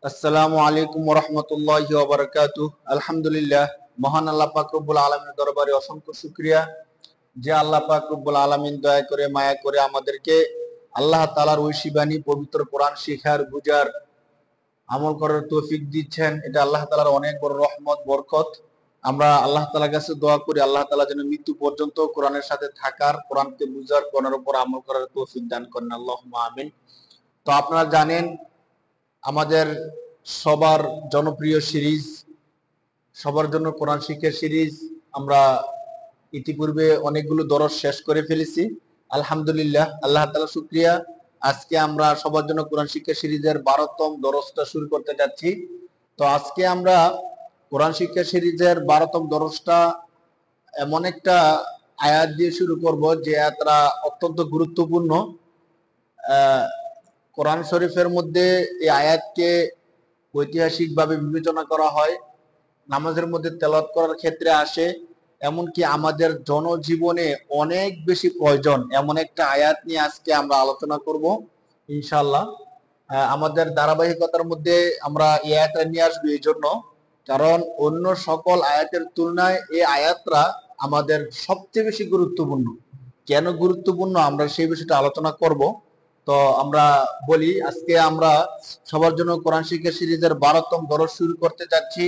আসসালামু আলাইকুম ওয়া রাহমাতুল্লাহি ওয়া বারাকাতুহু। আলহামদুলিল্লাহ, মহান আল্লাহ পাক রব্বুল আলামিনের দরবারে অসংখ্য শুকরিয়া যে আল্লাহ পাক রব্বুল আলামিন দয়া করে মায়া করে আমাদেরকে আল্লাহ তাআলার ঐশী বাণী পবিত্র কোরআন শিখার বুঝার আমল করার তৌফিক দিচ্ছেন। এটা আল্লাহ তাআলার অনেক বড় রহমত বরকত। আমরা আল্লাহ তাআলার কাছে দোয়া করি আল্লাহ তাআলা যেন মৃত্যু পর্যন্ত কোরআনের সাথে থাকার, কোরআনকে বুঝার, কোরআনের উপর আমল করার তৌফিক দান করেন, আল্লাহুম্মা আমিন। তো আপনারা জানেন আমাদের সবার জনপ্রিয় সিরিজ, সবার জন্য কোরআন শিক্ষার সিরিজ আমরা ইতিপূর্বে অনেকগুলো দরস শেষ করে ফেলেছি। আলহামদুলিল্লাহ, আল্লাহ তাআলা শুকরিয়া। আজকে আমরা সবার জন্য কোরআন শিক্ষা সিরিজের 12তম দরসটা শুরু করতে যাচ্ছি। তো আজকে আমরা কোরআন শিক্ষা সিরিজের 12তম দরসটা এমন একটা আয়াত দিয়ে শুরু করব যে আয়াতটা অত্যন্ত গুরুত্বপূর্ণ। কোরআন শরীফের মধ্যে এই আয়াতকে ঐতিহাসিকভাবে বিবেচনা করা হয়, নামাজের মধ্যে তেলাওয়াত করার ক্ষেত্রে আসে, এমনকি আমাদের জনজীবনে অনেক বেশি প্রয়োজন এমন একটা আয়াত নিয়ে আজকে আমরা আলোচনা করব ইনশাআল্লাহ। আমাদের ধারাবাহিকতার মধ্যে আমরা এই আয়াতটা নিয়ে আসবো এই জন্য, কারণ অন্য সকল আয়াতের তুলনায় এই আয়াতটা আমাদের সবচেয়ে বেশি গুরুত্বপূর্ণ। কেন গুরুত্বপূর্ণ আমরা সেই বিষয়টা আলোচনা করব। তো আমরা বলি, আজকে আমরা সবার জন্য কোরআন শিক্ষা সিরিজের 12তম দরস শুরু করতে যাচ্ছি।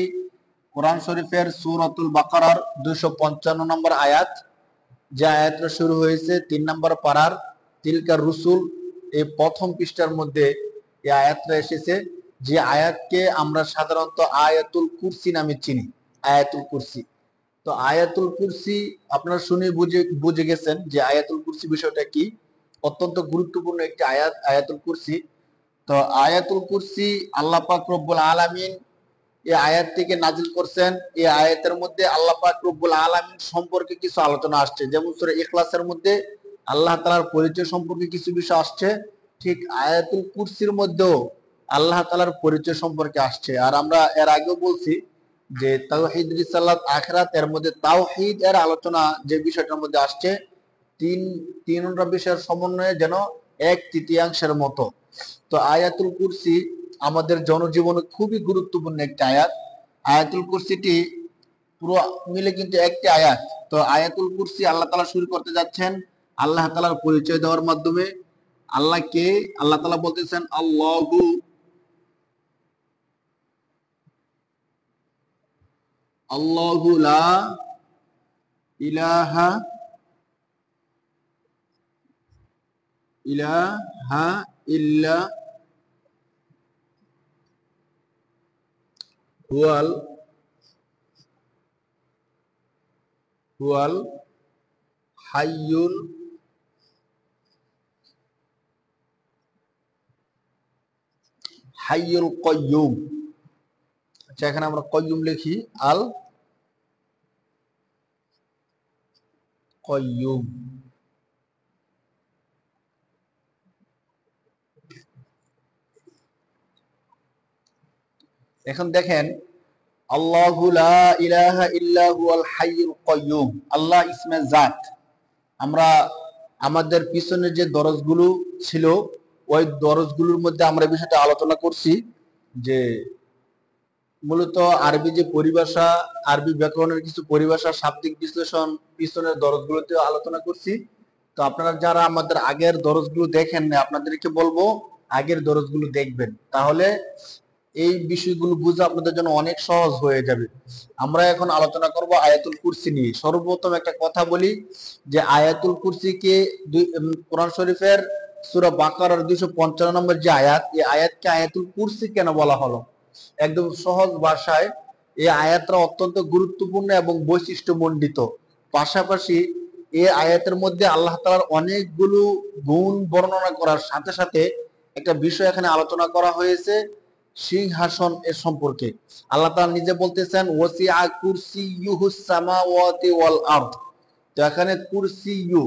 কোরআন শরীফের সূরাতুল বাকারার 255 নম্বর আয়াত, যে আয়াতটা শুরু হয়েছে 3 নম্বর পারার তিলকার রুসুল, এই প্রথম পৃষ্ঠার মধ্যে এই আয়াতটা এসেছে, যে আয়াতকে আমরা সাধারণত আয়াতুল কুরসি নামে চিনি। আয়াতুল কুরসি, তো আয়াতুল কুরসি আপনারা শুনে বুঝে গেছেন যে আয়াতুল কুরসি বিষয়টা কি। অত্যন্ত গুরুত্বপূর্ণ একটি আয়াত আয়াতুল কুরসি। তো আয়াতুল কুরসি আল্লাহ পাক রব্বুল আলামিন এই আয়াতটিকে নাজিল করছেন। এই আয়াতের মধ্যে আল্লাহ পাক রব্বুল আলামিন সম্পর্কে কিছু আলোচনা আসছে, যেমন সূরা ইখলাসের মধ্যে আল্লাহ তাআলার পরিচয় সম্পর্কে কিছু বিষয় আসছে, ঠিক আয়াতুল কুরসির মধ্যেও আল্লাহ তাআলার পরিচয় সম্পর্কে আসছে। আর আমরা এর আগেও বলছি যে তাওহীদ, রিসালাত, আখিরাত, এর মধ্যে তাওহীদ এর আলোচনা যে বিষয়টার মধ্যে আসছে, তিনটা বিষয়ের সমন্বয়ে যেন এক তৃতীয়াংশের মতো। তো আয়াতুল কুরসি আমাদের জনজীবনে খুবই গুরুত্বপূর্ণ একটি আয়াত। আয়াতুল কুরসিটি পুরো মিলে কিন্তু একটি আয়াত। তো আয়াতুল কুরসি আল্লাহ তাআলা শুরু করতে যাচ্ছেন আল্লাহ তাআলার পরিচয় দেওয়ার মাধ্যমে। আল্লাহকে আল্লাহ তাআলা বলতেছেন আল্লাহু, আল্লাহু লা ইলাহা ইলাহা ইল্লা হুয়াল হুয়াল হাইয়ুল হাইয়ুল কাইয়্যুম। আচ্ছা, এখানে আমরা কাইয়্যুম লিখি, আল কাইয়্যুম। এখন দেখেন, আল্লাহু লা ইলাহা ইল্লা হুয়াল হাইয়ুল কাইয়্যুম, আল্লাহ ইসমে জাত। আমরা আমাদের পিছনে যে দরজগুলো ছিল ওই দরজগুলোর মধ্যে আমরা বিষয়টা আলোচনা করছি, যে মূলত আরবি যে পরিভাষা, আরবি ব্যাকরণের কিছু পরিভাষা, শাব্দিক বিশ্লেষণ পিছনের দরজগুলোতে আলোচনা করছি। তো আপনারা যারা আমাদের আগের দরজগুলো দেখেন না, আপনাদেরকে বলবো আগের দরজগুলো দেখবেন, তাহলে এই বিষয়গুলো বোঝা আপনাদের জন্য অনেক সহজ হয়ে যাবে। আমরা এখন আলোচনা করব আয়াতুল কুরসি নিয়ে। সর্বপ্রথম একটা কথা বলি যে আয়াতুল কুরসিকে কোরআন শরীফের সূরা বাকারার 255 নম্বর যে আয়াত, এই আয়াতকে আয়াতুল কুরসি কেন বলা হলো? একদম সহজ ভাষায়, এই আয়াতটা অত্যন্ত গুরুত্বপূর্ণ এবং বৈশিষ্ট্যমণ্ডিত। পাশাপাশি এই আয়াতের মধ্যে আল্লাহ তাআলার অনেকগুলো গুণ বর্ণনা করার সাথে সাথে একটা বিষয় এখানে আলোচনা করা হয়েছে, সিংহাসন এর সম্পর্কে। আল্লাহ তাআলা নিজে বলতেছেন ওয়াসিআ কুরসিয়ুহুস সামাওয়াতি ওয়াল আরদ। তো এখানে কুরসিয়ু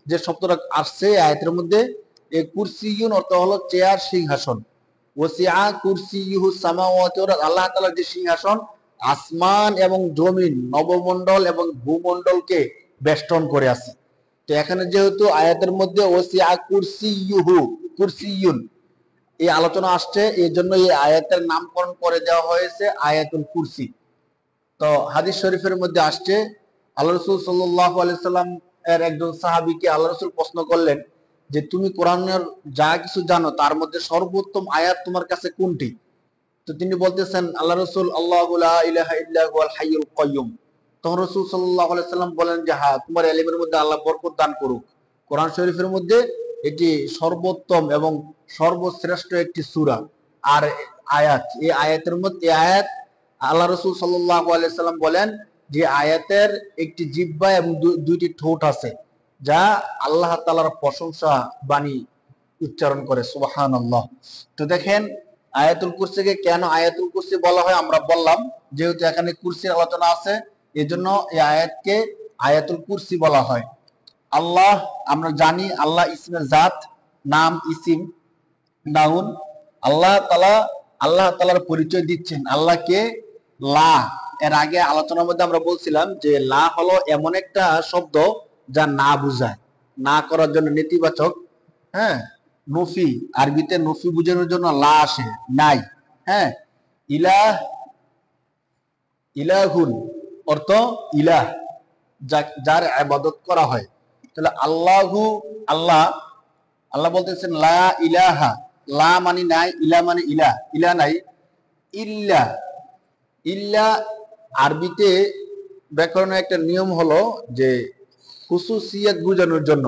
যে শব্দটা আসছে আয়াতের মধ্যে, এই কুরসিয়ুন অর্থ হলো চেয়ার, সিংহাসন। ওয়াসিআ কুরসিয়ুহুস সামাওয়াতি ওয়াল আরদ, আল্লাহ তাআলার যে সিংহাসন আসমান এবং জমিন, নবমণ্ডল এবং ভূমণ্ডলকে বেষ্টন করে আছে। তো এখানে যেহেতু আয়াতের মধ্যে ওয়াসিআ কুরসিয়ুহু, কুরসিয়ুন, এই আলোচনা আসছে, এই জন্য এই আয়াতের নামকরণ করে দেওয়া হয়েছে আয়াতুল কুরসি। তো হাদিস শরীফের মধ্যে আসছে, আল্লাহ রসুল সাল্লাল্লাহু আলাইহি সাল্লাম এর একজন সাহাবীকে আল্লাহ রসুল প্রশ্ন করলেন যে তুমি কোরআনের যা কিছু জানো তার মধ্যে সর্বোত্তম আয়াত তোমার কাছে কোনটি? তো তিনি বলতেছেন, আল্লাহ রসুল আল্লাহু লা ইলাহা ইল্লা হুয়াল হাইয়ুল কাইয়ুম। তখন রসুল সাল্লাল্লাহু আলাইহি সাল্লাম বলেন যে হ্যাঁ, তোমার ইলমের মধ্যে আল্লাহ বরকত দান করুক। কোরআন শরীফের মধ্যে এটি সর্বোত্তম এবং সর্বশ্রেষ্ঠ একটি সূরা আর আয়াত। এই আয়াতের মধ্যে এই আয়াত আল্লাহ রসুল সাল্লাল্লাহু আলাইহি সাল্লাম বলেন যে আয়াতের একটি জিহ্বা এবং দুইটি ঠোঁট আছে যা আল্লাহ তাআলার প্রশংসা বাণী উচ্চারণ করে, সুবহানাল্লাহ। তো দেখেন, আয়াতুল কুরসিকে কেন আয়াতুল কুরসি বলা হয় আমরা বললাম, যেহেতু এখানে কুরসির আলোচনা আছে এই জন্য এই আয়াতকে আয়াতুল কুরসি বলা হয়। আল্লাহ, আমরা জানি আল্লাহ ইসমের জাত, নাম, ইসিম, নাউন। আল্লাহ তাআলার পরিচয় দিচ্ছেন আল্লাহকে লা। এর আগে আলোচনার মধ্যে আমরা বলছিলাম যে লা হলো এমন একটা শব্দ যা না বুঝায়, না করার জন্য নেতিবাচক। হ্যাঁ, নফি, আরবিতে নফি বোঝানোর জন্য লা আসে, নাই। হ্যাঁ, ইলাহ, ইলাহুন অর্থ ইলাহ, যার ইবাদত করা হয়। তাহলে আল্লাহু, আল্লাহ, আল্লাহ বলতেছেন লা ইলাহা, লা মানে নাই, ইলা মানে ইলাহ, ইলা নাই। ইল্লা, ইল্লা আরবিতে ব্যাকরণের একটা নিয়ম হলো যে খুসুসিয়াত বোঝানোর জন্য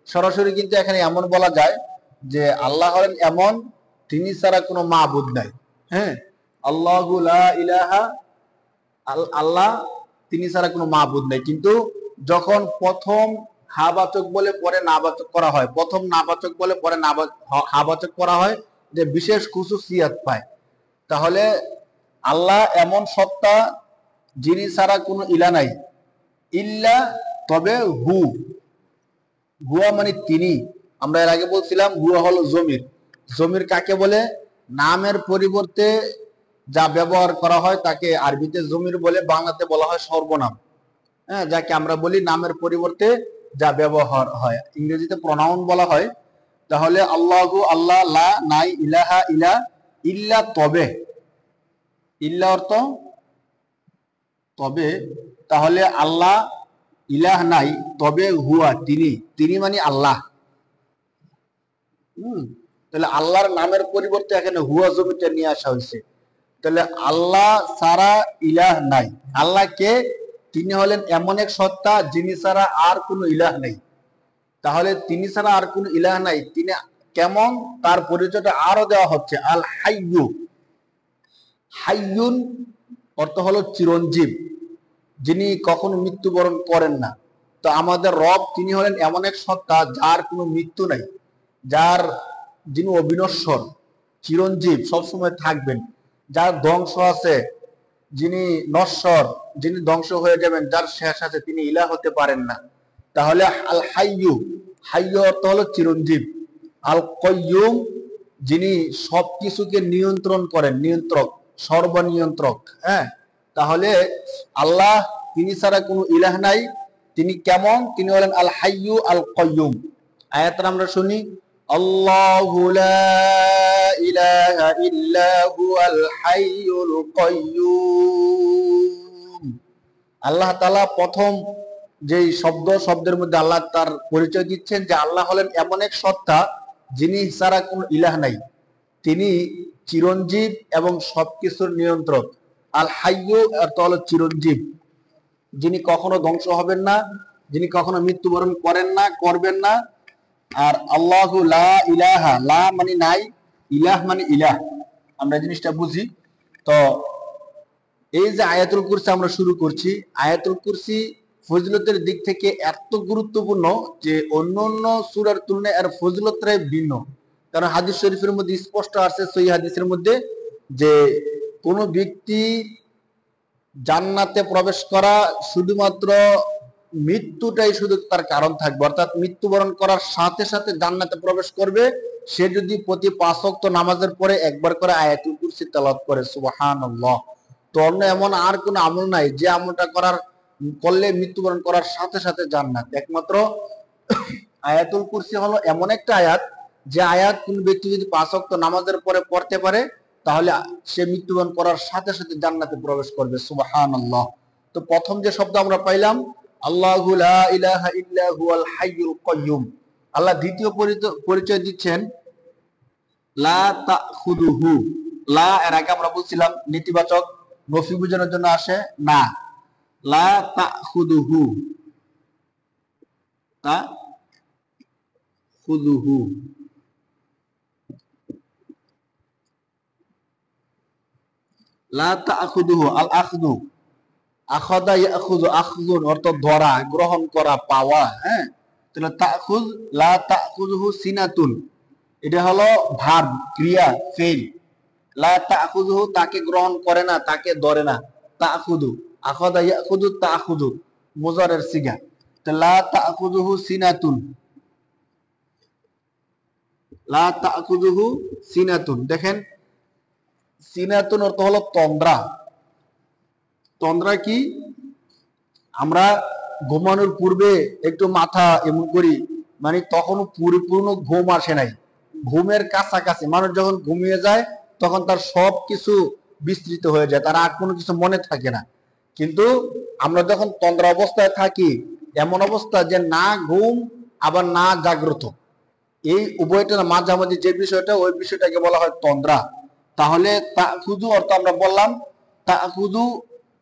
সরাসরি কিন্তু এখানে এমন বলা যায় যে আল্লাহ হলেন এমন, তিনি ছাড়া কোনো মাবুদ নাই। হ্যাঁ, আল্লাহু লা ইলাহা, আল্লাহ তিনি ছাড়া কোনো মাবুদ নাই। কিন্তু যখন প্রথম হাবাচক বলে পরে নাবাচক করা হয়, প্রথম নাবাচক বলে পরে হাবাচক করা হয়, যে বিশেষ খুসুসিয়াত পায়। তাহলে আল্লাহ এমন সত্তা যিনি ছাড়া কোনো ইলা নাই। ইল্লা, তবে হু, হুয়া মানে তিনি। আমরা এর আগে বলছিলাম হুয়া হলো জমির। জমির কাকে বলে? নামের পরিবর্তে যা ব্যবহার করা হয় তাকে আরবিতে জমির বলে, বাংলাতে বলা হয় সর্বনাম। হ্যাঁ, যাকে আমরা বলি নামের পরিবর্তে যা ব্যবহার হয়, ইংরেজিতে প্রনাউন বলা হয়। তাহলে আল্লাহু, আল্লাহ, লা নাই, ইলাহা ইলা, ইল্লা তবে, ইল্লা অর্থ তবে। তাহলে আল্লাহ, ইলাহ নাই, তবে হুয়া তিনি, তিনি মানে আল্লাহ। তাহলে আল্লাহর নামের পরিবর্তে এখানে হুয়া জমিটা নিয়ে আসা হয়েছে। তাহলে আল্লাহ ছাড়া ইলাহ নাই। আল্লাহ কে? তিনি হলেন এমন এক সত্তা যিনি ছাড়া আর কোনো ইলাহ নেই। তাহলে তিনি ছাড়া আর কোনো ইলাহ নাই, তিনি কেমন তার পরিচয়টা আরো দেওয়া হচ্ছে, আল হাইয়ু। হাইয়ুন অর্থ হলো চিরঞ্জীব, যিনি কখনো মৃত্যুবরণ করেন না। তো আমাদের রব তিনি হলেন এমন এক সত্তা যার কোনো মৃত্যু নাই, যিনি অবিনশ্বর, চিরঞ্জীব, সবসময় থাকবেন, যার ধ্বংস আছে, যিনি নশ্বর, যিনি ধ্বংস হয়ে যাবেন, যার শেষ আছে, তিনি ইলাহ হতে পারেন না। তাহলে আল হাইয়ু, হাইয়ু অর্থ হলো চিরঞ্জীব। আল কাইয়ুম, যিনি সবকিছুকে নিয়ন্ত্রণ করেন, নিয়ন্ত্রক, সর্বনিয়ন্ত্রক। হ্যাঁ, তাহলে আল্লাহ তিনি ছাড়া কোনো ইলাহ নাই। তিনি কেমন? তিনি হলেন আল হাইয়ু আল কাইয়ুম। আয়াতটা আমরা শুনি, আল্লাহু লা ইলাহা ইল্লা হুয়াল হাইয়ুল কাইয়ুম। আল্লাহ তাআলা প্রথম যেই শব্দের মধ্যে আল্লাহ তার পরিচয় দিচ্ছেন যে আল্লাহ হলেন এমন এক সত্তা যিনি ছাড়া কোনো ইলাহ নাই, তিনি চিরঞ্জীব এবং সবকিছুর নিয়ন্ত্রক। আল হাইয়ু অর্থ হলো চিরঞ্জীব, যিনি কখনো ধ্বংস হবেন না, যিনি কখনো মৃত্যুবরণ করেন না, করবেন না। আর আল্লাহু লা ইলাহা, লা মানে নাই, ইলাহ মানে ইলাহ, আমরা জিনিসটা বুঝি। তো এই যে আয়াতুল কুরসি আমরা শুরু করছি, আয়াতুল কুরসি ফজিলতের দিক থেকে এত গুরুত্বপূর্ণ যে অন্যান্য সূরার তুলনায় এর ফজিলতটাই ভিন্ন। কারণ হাদিস শরীফের মধ্যে স্পষ্ট আছে, সহিহ হাদিসের মধ্যে, যে কোন ব্যক্তি জান্নাতে প্রবেশ করা শুধুমাত্র মৃত্যুটাই শুধু তার কারণ থাকবে, অর্থাৎ মৃত্যুবরণ করার সাথে সাথে জান্নাতে প্রবেশ করবে সে যদি প্রতি 5 ওয়াক্ত নামাজের পরে একবার করে আয়াতুল কুরসি তেলাওয়াত করে, সুবহানাল্লাহ। তো অন্য এমন আর কোন আমল নাই যে আমলটা করলে মৃত্যুবরণ করার সাথে সাথে জান্নাত। একমাত্র আয়াতুল কুরসি হলো এমন একটা আয়াত যে আয়াত কোন ব্যক্তি যদি 5 ওয়াক্ত নামাজের পরে পড়তে পারে তাহলে সে মৃত্যুবরণ করার সাথে সাথে জান্নাতে প্রবেশ করবে। সুবহানাল্লাহ। তো প্রথম যে শব্দ আমরা পাইলাম আল্লাহু লা ইলাহা ইল্লা হুয়াল হাইয়ুল কাইয়্যুম। আল্লাহ দ্বিতীয় পরিচয় দিচ্ছেন লা তাখুদুহু। লা এর আগে আমরা বলছিলাম নেতিবাচক নফি বোঝানোর জন্য আসে না। লা তাখুদুহু, তাখুদুহু, লা তাখুদুহু। আল আখদু, আখাদা ইয়াখুযু, আখযুন অর্থ ধরা, গ্রহণ করা, পাওয়া। হ্যাঁ, তাহলে তাখুয, লা তাখুযুহু সিনাতুন, এটা হলো ভার্ব, ক্রিয়া, ফেল। লা তাখুযুহু তাকে গ্রহণ করে না, তাকে ধরে না। তাখুযু, আখাদা ইয়াখুযু, তাখুযু মুজারের সিগা। তো লা তাখুযুহু সিনাতুন, লা তাখুযুহু সিনাতুন। দেখেন সিনাতুন অর্থ হলো তন্দ্রা। তন্দ্রা কি? আমরা ঘুমানোর পূর্বে একটু মাথা এমন করি, মানে তখনও পরিপূর্ণ ঘুম আসে নাই, ঘুমের কাছাকাছি। মানুষ যখন ঘুমিয়ে যায় তখন তার সব কিছু বিস্তৃত হয়ে যায়, তার আর কোনো কিছু মনে থাকে না। কিন্তু আমরা যখন তন্দ্রা অবস্থায় থাকি, এমন অবস্থা যে না ঘুম আবার না জাগ্রত, এই উভয়টার মাঝামাঝি যে বিষয়টা, ওই বিষয়টাকে বলা হয় তন্দ্রা। তাহলে তাখুযু অর্থ আমরা বললাম, তাখুযু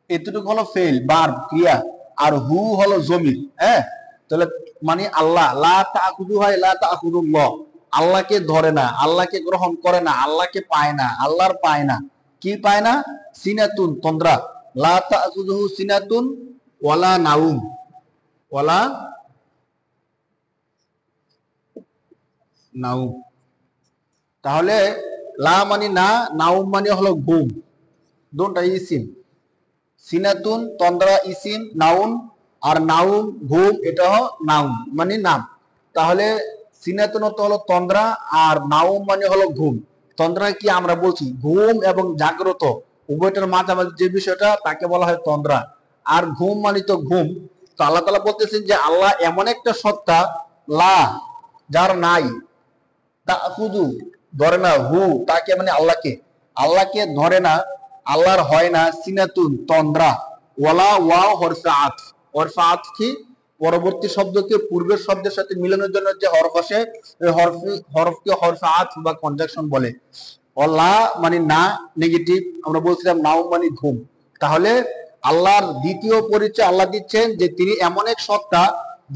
এতটুকু হলো ফেল, ভার্ব, ক্রিয়া, আর হু হলো জমির। হ্যাঁ, তাহলে মানে আল্লাহ, লা তাখুযু হয় লা তাখুযুল্লাহ, আল্লাহকে ধরে না, আল্লাহকে গ্রহণ করে না, আল্লাহকে পায় না, আল্লাহর পায় না। কি পায় না? সিনাতুন, তন্দ্রা। লা তাখুযুহু সিনাতুন ওয়ালা নাউম, ওয়ালা নাউম। তাহলে লা মানে না, নাউম মানে হলো ঘুম। দুটো ইসিম, সিনাতুন তন্দ্রা ইসিম নাউন, আর নাউম ঘুম, এটা হলো নাউম মানে নাম। তাহলে সিনাতুন অর্থ হলো তন্দ্রা, আর নাউম মানে হলো ঘুম। তন্দ্রা কি আমরা বলছি ঘুম এবং জাগ্রত উভয়টার মাঝামাঝি যে বিষয়টা, তাকে বলা হয় তন্দ্রা। আর ঘুম মানে তো ঘুম। তো আল্লাহ তাআলা বলতেছেন যে আল্লাহ এমন একটা সত্তা, লা যার নাই, তাখুযু ধরে না, হু তাকে মানে আল্লাহকে, আল্লাহকে ধরে না, আল্লাহর হয় না, সিনাতুন তন্দ্রা, ওয়ালা ওয়াও হরফে আতফ। হরফে আতফ কি? পরবর্তী শব্দকে পূর্বের শব্দের সাথে মিলানোর জন্য যে হরফ আসে, ওই হরফকে হরফে আতফ বা কনজাকশন বলে। ওয়ালা মানে না, নেগেটিভ। আমরা বলছিলাম নাও মানে ঘুম। তাহলে আল্লাহর দ্বিতীয় পরিচয় আল্লাহ দিচ্ছেন যে তিনি এমন এক সত্তা,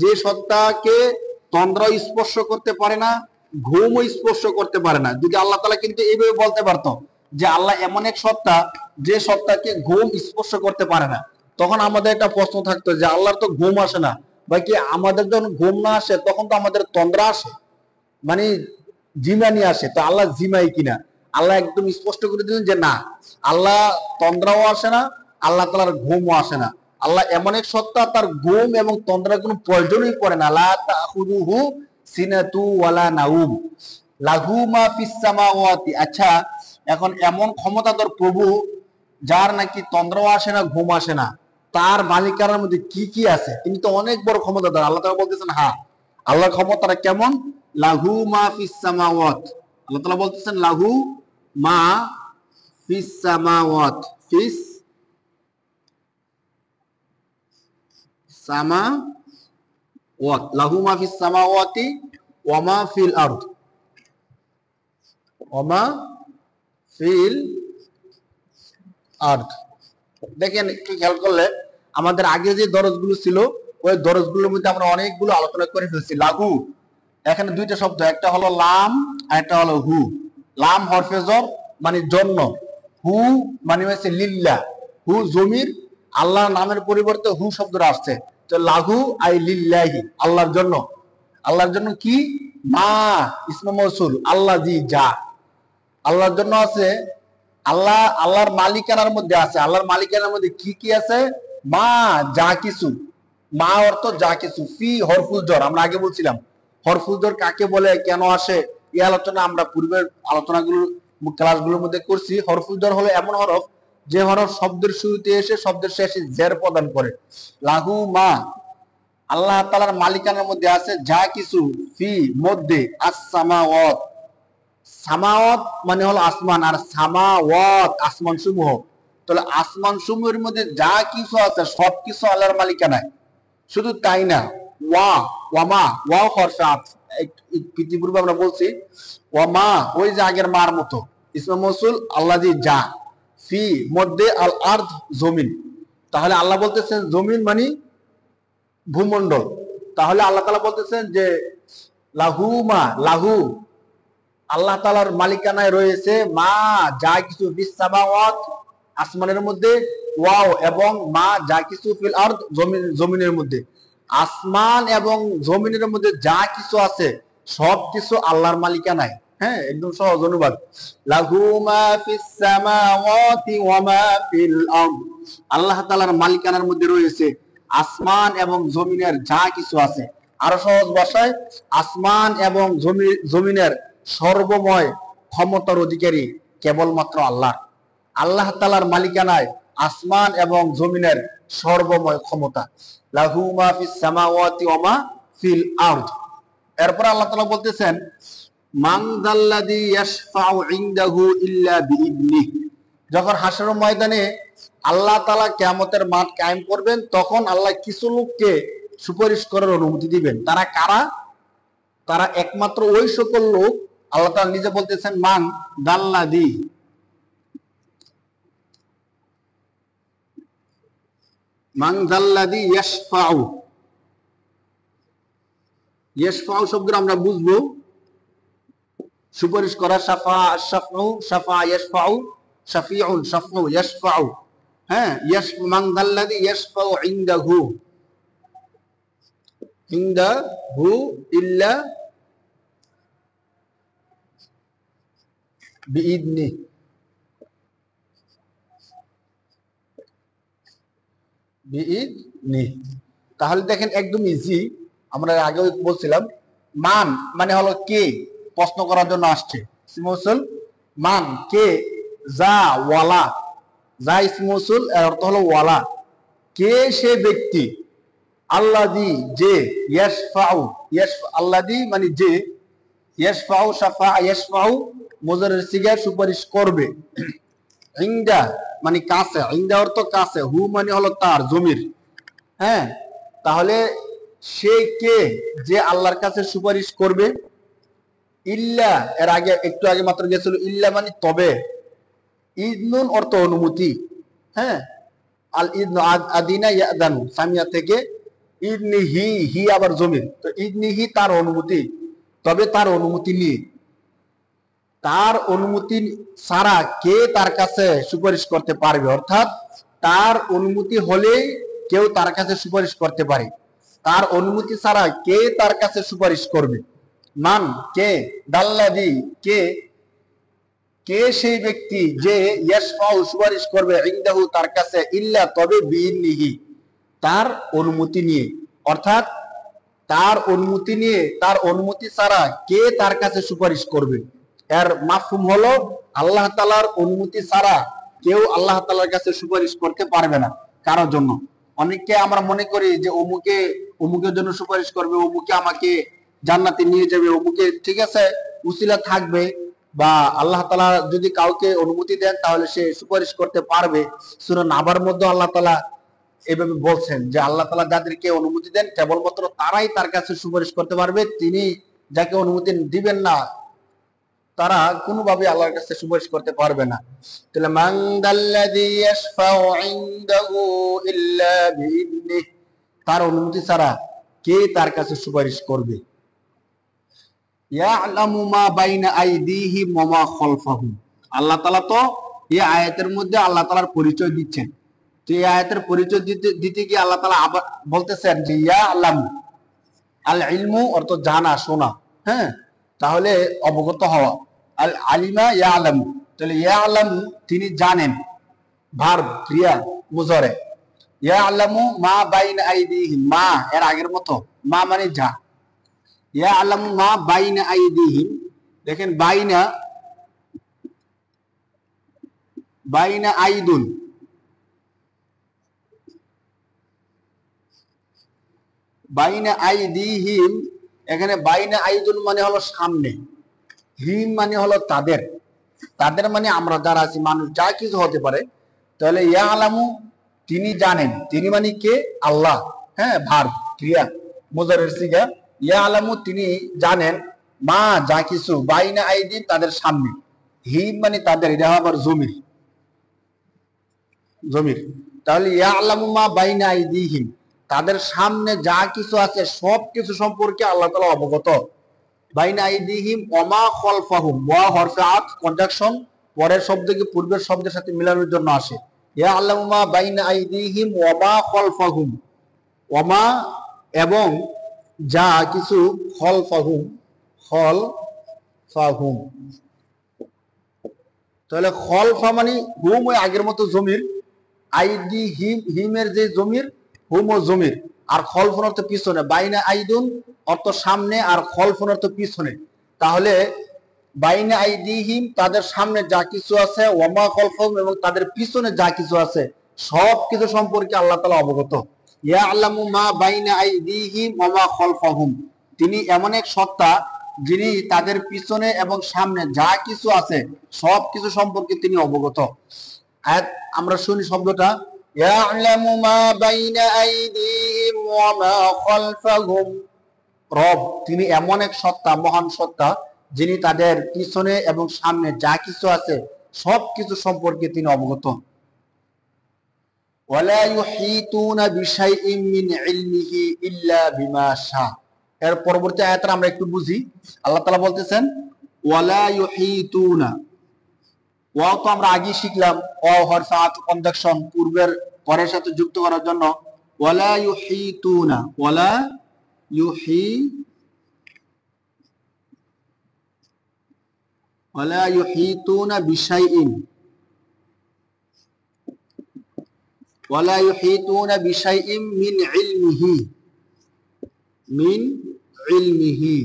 যে সত্তাকে তন্দ্রা স্পর্শ করতে পারে না, ঘুমও স্পর্শ করতে পারে না। যদি আল্লাহ তাআলা কিন্তু এইভাবে বলতে পারতো যে আল্লাহ এমন এক সত্তা, যে সত্তাকে ঘুম স্পর্শ করতে পারে না, তখন আমাদের একটা প্রশ্ন থাকতো যে আল্লাহর তো ঘুম আসে না, বা কি আমাদের যখন ঘুম না আসে তখন তো আমাদের তন্দ্রা আসে, মানে জিমানি আসে। তো আল্লাহ জিমাই কিনা? আল্লাহ একদম স্পষ্ট করে দিলেন যে না, আল্লাহ তন্দ্রাও আসে না, আল্লাহ তাআলার ঘুমও আসে না। আল্লাহ এমন এক সত্তা, তার ঘুম এবং তন্দ্রার কোনো প্রয়োজনই পড়ে না। লা তাখুযুহু সিনাতু ওয়ালা নাউম, লাহু মা ফিস সামাওয়াতি। আচ্ছা, এখন এমন ক্ষমতাধর প্রভু, যার নাকি তন্দ্রাও আসে না, ঘুম আসে না, তার মালিকানার মধ্যে কি কি আছে? তিনি তো অনেক বড় ক্ষমতাধর। আল্লাহ তাআলা বলতেছেন হ্যাঁ, আল্লাহর ক্ষমতাটা কেমন? লাহু মা ফিস সামাওয়াত। আল্লাহ তাআলা বলতেছেন লাহু মা ফিস সামাওয়াত, ফিস সামাওয়াত, লাহু মা ফিস সামাওয়াতি ওয়া মা ফিল আরদ, ওয়া মা ফিল আরদ। দেখেন একটু খেয়াল করলে আমাদের আগে যে দরজগুলো ছিল, ওই দরজগুলোর মধ্যে আমরা অনেকগুলো আলোচনা করে ফেলছি। লাহু, এখানে দুইটা শব্দ, একটা হলো লাম আর একটা হলো হু। লাম হরফে জর মানে জন্য, হু মানে হচ্ছে লিল্লাহ। হু জমির, আল্লাহর নামের পরিবর্তে হু শব্দটা আসছে। তো লাহু আই লিল্লাহি, আল্লাহর জন্য। আল্লাহর জন্য কি? মা ইসমে মৌসুল, আল্লাহ জি যা, আল্লাহর জন্য আছে। আল্লাহ, আল্লাহর মালিকানার মধ্যে আছে। আল্লাহর মালিকানার মধ্যে কি কি আছে? মা যা কিছু, মা অর্থ যা কিছু। ফি হরফুল জর, আমরা আগে বলছিলাম হরফুল জর কাকে বলে, কেন আসে, এই আলোচনা আমরা পূর্বের আলোচনাগুলো ক্লাসগুলোর মধ্যে করছি। হরফুল জর হলো এমন হরফ, যে হরফ শব্দের শুরুতে এসে শব্দের শেষে জের প্রদান করে। লাহু মা, আল্লাহ তাআলার মালিকানার মধ্যে আছে যা কিছু, ফি মধ্যে, আস-সামাওয়াত, সামাওয়াত মানে হলো আসমান, আর সামাওয়াত আসমান সমূহ। তাহলে আসমান সমূহের মধ্যে যা কিছু আছে সবকিছু আল্লাহর মালিকানায়। শুধু তাই না, ওয়া ওয়ামা, ওয়াও হরফে আতফ, ইতিপূর্বে আমরা বলছি ওয়ামা ওই যে আগের মার মতো ইসমে মৌসুল আল্লাযী যা, ফি মধ্যে, আল আরদ জমিন। তাহলে আল্লাহ বলতেছেন জমিন মানে ভূমণ্ডল। তাহলে আল্লাহ তাআলা বলতেছেন যে লাহু মা, লাহু আল্লাহ তাআলার মালিকানায় রয়েছে মা যা কিছু, ফিস সামাওয়াত আসমানের মধ্যে, ওয়াও এবং মা যা কিছু, ফিল আরদ জমিনের মধ্যে। আসমান এবং জমিনের মধ্যে যা কিছু আছে সব কিছু আল্লাহর মালিকানায়। হ্যাঁ, একদম সহজ অনুবাদ। লাহু মা ফিস সামাওয়াতি ওয়া মা ফিল আরদ, আল্লাহ তাআলার মালিকানার মধ্যে রয়েছে আসমান এবং জমিনের যা কিছু আছে। আরো সহজ ভাষায়, আসমান এবং জমিনের সর্বময় ক্ষমতার অধিকারী কেবলমাত্র আল্লাহ। আল্লাহ তাআলার মালিকানায় আসমান এবং জমিনের সর্বময় ক্ষমতা। লাহু মা ফিস সামাওয়াতি ওয়া মা ফিল আরদ। এরপর আল্লাহ তাআলা বলতেছেন মান যাল্লাযী ইয়াশফাউ ইনদাহু ইল্লা বিইذনিহি। যখন হাশরের ময়দানে আল্লাহ তাআলা কিয়ামতের মাঠ কায়েম করবেন, তখন আল্লাহ কিছু লোককে সুপারিশ করার অনুমতি দিবেন। তারা কারা? তারা একমাত্র ওই সকল লোক, আল্লাহ তাআলা নিজে বলতেছেন মান দাল্লাযী, মান দাল্লাযী ইয়াশফাউ। ইয়াশফাউ শব্দ আমরা বুঝবো সুপারিশ করা, শাফা শাফউ, শাফা ইয়াশফাউ, শাফিউন শাফউ ইয়াশফাউ। হ্যাঁ, মান দাল্লাযী ইয়াশফাউ ইনদাহু, ইনদাহু ইল্লা বিইذনিহি। তাহলে দেখেন একদম ইজি। আমরা আগে বলছিলাম মান মানে হলো কে, প্রশ্ন করার জন্য আসছে ইসমুল মান, কে, যা ওয়ালা, যা ইসমুল এর অর্থ হলো ওয়ালা, কে সে ব্যক্তি, আল্লাযী যে, ইয়াশফাউ আল্লাযী মানে যে, ইয়াশফাউ শাফা ইয়াশফাউ মুজারের সিগায় সুপারিশ করবে, ইনদা মানে কাছে, ইনদা অর্থ কাছে, হু মানে হলো তার জমির। হ্যাঁ, তাহলে সে কে যে আল্লাহর কাছে সুপারিশ করবে। ইল্লা এর আগে একটু আগে মাত্র গেছিল, ইল্লা মানে তবে, ইদনুন অর্থ অনুমতি। হ্যাঁ, আল ইদনু আদিনা ইয়াদানু সামিয়া থেকে, ইদনিহি হি আবার জমির, তো ইদনিহি তার অনুমতি, তবে তার অনুমতি নিয়ে। তার অনুমতি ছাড়া কে তার কাছে সুপারিশ করতে পারবে? অর্থাৎ তার অনুমতি হলেই কেউ তার কাছে সুপারিশ করতে পারে, তার অনুমতি ছাড়া কে তার কাছে সুপারিশ করবে। মান কে, দাল্লাযী কে, কে সেই ব্যক্তি যে, ইয়াশফাউ সুপারিশ করবে, ইনদাহু তার কাছে, ইল্লা তবে, বিইذনিহি তার অনুমতি নিয়ে। অর্থাৎ তার অনুমতি নিয়ে, তার অনুমতি ছাড়া কে তার কাছে সুপারিশ করবে। এর মাফহুম হলো আল্লাহ তাআলার অনুমতি ছাড়া কেউ আল্লাহ তাআলার কাছে সুপারিশ করতে পারবে না কারোর জন্য। অনেককে আমরা মনে করি যে অমুকে অমুকের জন্য সুপারিশ করবে, অমুকে আমাকে জান্নাতে নিয়ে যাবে, অমুকে, ঠিক আছে, উসিলা থাকবে, বা আল্লাহ তাআলা যদি কাউকে অনুমতি দেন তাহলে সে সুপারিশ করতে পারবে। সূরা নাবার মধ্যে আল্লাহ তাআলা এভাবে বলছেন যে আল্লাহ তাআলা যাদেরকে অনুমতি দেন কেবলমাত্র তারাই তার কাছে সুপারিশ করতে পারবে, তিনি যাকে অনুমতি দিবেন না তারা কোনোভাবে আল্লাহর কাছে সুপারিশ করতে পারবে না। তাহলে মান দাল্লাযী ইয়াশফাউ ইনদাহু ইল্লা বিইذনিহি, তার অনুমতি ছাড়া কে তার কাছে সুপারিশ করবে। ইয়ালামু মা বাইনা আইদিহিম ওয়া মা খালফাহুম। আল্লাহ তাআলা তো এই আয়াতের মধ্যে আল্লাহ তাআলার পরিচয় দিচ্ছেন। তো এই আয়াতের পরিচয় দিতে গিয়ে আল্লাহ তাআলা আবার বলতেছেন যে ইয়ালামু, আল ইলমু অর্থ জানা শোনা। হ্যাঁ, তাহলে অবগত হওয়া, আল আলিমা ইয়ালামু, তাহলে ইয়ালামু তিনি জানেন, ভার্ব ক্রিয়া মুজারে, ইয়ালামু মা বাইনা আইদিহিম, মা এর আগের মতো, মা মানে যা, ইয়ালামু মা বাইনা আইদিহিম। দেখেন বাইনা, বাইনা আইদুন, বাইনা আইদিহিম, এখানে বাইনা আইদুন মানে হলো সামনে, হিম মানে হলো তাদের, তাদের মানে আমরা যারা আছি, মানুষ যা কিছু হতে পারে। তাহলে ইয়ালামু তিনি জানেন, তিনি মানে কে? আল্লাহ। হ্যাঁ, ভার্ব ক্রিয়া মুজারের সিগা। ইয়ালামু তিনি জানেন, মা যা কিছু, বাইনা আইদি তাদের সামনে, হিম মানে তাদের, এটা আবার জমির, জমির। তাহলে ইয়ালামু মা বাইনা আইদিহিম, তাদের সামনে যা কিছু আছে সব কিছু সম্পর্কে আল্লাহ তাআলা অবগত। বাইনা আইদিহিম ওমা খলফাহুম, ওয়া হরফে আত কনজাকশন পরের শব্দকে পূর্বের শব্দের সাথে মিলানোর জন্য আসে। ইয়ালামু মা বাইনা আইদিহিম ওমা খলফাহুম, ওমা এবং যা কিছু, খলফাহুম, খলফাহুম। তাহলে খলফা মানে হুম ওই আগের মতো জমির, আইদি হিম, হিমের যে জমির, হুম ও জমির। আর খলফুন অর্থ পিছনে, বাইনা আইদুন অর্থ সামনে, আর খলফুন অর্থ পিছনে। তাহলে বাইনা আইদিহিম তাদের সামনে যা কিছু আছে, ওমা খলফহুম এবং তাদের পিছনে যা কিছু আছে সব কিছু সম্পর্কে আল্লাহ তাআলা অবগত। ইয়ালামু মা বাইনা আইদিহিম ওমা খলফহুম, তিনি এমন এক সত্তা যিনি তাদের পিছনে এবং সামনে যা কিছু আছে সব কিছু সম্পর্কে তিনি অবগত। আয়াত আমরা শুনি শব্দটা, ইয়ালামু মা বাইনা আইদিহিম ওয়া মা খালফাহুম। রব তিনি এমন এক সত্তা, মহান সত্তা, যিনি তাদের পিছনে এবং সামনে যা কিছু আছে সব কিছু সম্পর্কে তিনি অবগত। ওয়ালা ইউহিতুনা বিশাইইন মিন ইলমিহি ইল্লা বিমা শা। এর পরবর্তী আয়াতটা আমরা একটু বুঝি। আল্লাহ তাআলা বলতেছেন ওয়ালা ইউহিতুনা, ওয়া তো আমরা আগে শিখলাম, ওয়া হরফে আত কনজাকশন পূর্বের পরের সাথে যুক্ত করার জন্য। ওয়ালা ইউহিতুনা, ওয়ালা ইউহি, ওয়ালা ইউহিতুনা বিশাইইন, ওয়ালা ইউহিতুনা বিশাইইন মিন ইলমিহি, মিন ইলমিহি।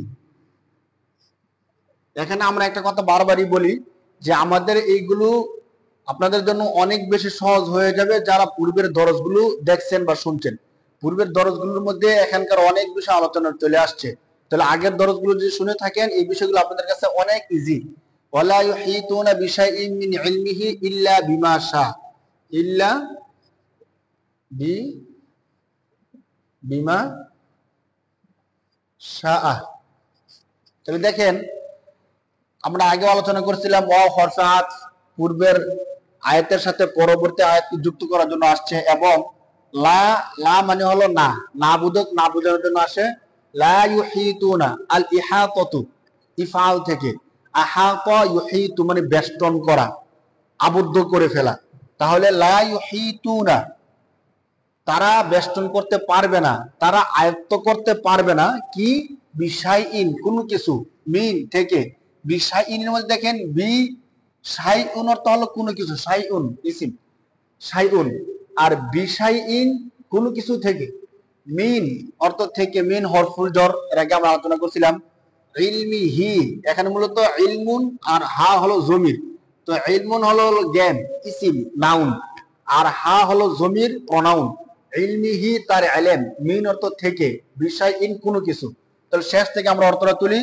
এখানে আমরা একটা কথা বারবারই বলি যে আমাদের এইগুলো আপনাদের জন্য অনেক বেশি সহজ হয়ে যাবে যারা পূর্বের দরজগুলো দেখছেন বা শুনছেন। পূর্বের দরজগুলোর মধ্যে এখানকার অনেক বিষয় আলোচনা চলে আসছে। তাহলে আগের দরজগুলো যদি শুনে থাকেন এই বিষয়গুলো আপনাদের কাছে অনেক ইজি। ওয়ালা ইউহিতুনা বিশাইইন মিন ইলমিহি ইল্লা বিমা শা, ইল্লা বিমা শা। তবে দেখেন আমরা আগে আলোচনা করছিলাম ওয়া হরফে আত পূর্বের আয়াতের সাথে পরবর্তী আয়াতকে যুক্ত করার জন্য আসছে, এবং লা, লা মানে হলো না, না বুঝক, না বোঝানোর জন্য আসে। লা ইউহিতুনা, আল ইহাতাতু ইফআল থেকে, আহাতা ইউহিতু মানে বেষ্টন করা, আবদ্ধ করে ফেলা। তাহলে লা ইউহিতুনা তারা বেষ্টন করতে পারবে না, তারা আয়ত্ত করতে পারবে না কি? বিশাইইন কোনো কিছু, মিন থেকে, বিশাইইনের মধ্যে দেখেন বি শাইউন অর্থ হলো কোনো কিছু, শাইউন ইসিম, শাইউন। আর বিশাইইন কোনো কিছু থেকে, মিন অর্থ থেকে, মিন হরফুল জর, এর আগে আমরা আলোচনা করছিলাম। ইলমিহি এখানে মূলত ইলমুন আর হা হলো জমির। তো ইলমুন হলো জ্ঞান, ইসিম নাউন, আর হা হলো জমির প্রনাউন। ইলমিহি তার ইলম, মিন অর্থ থেকে, বিশাইইন কোনো কিছু। তাহলে শেষ থেকে আমরা অর্থটা তুলি,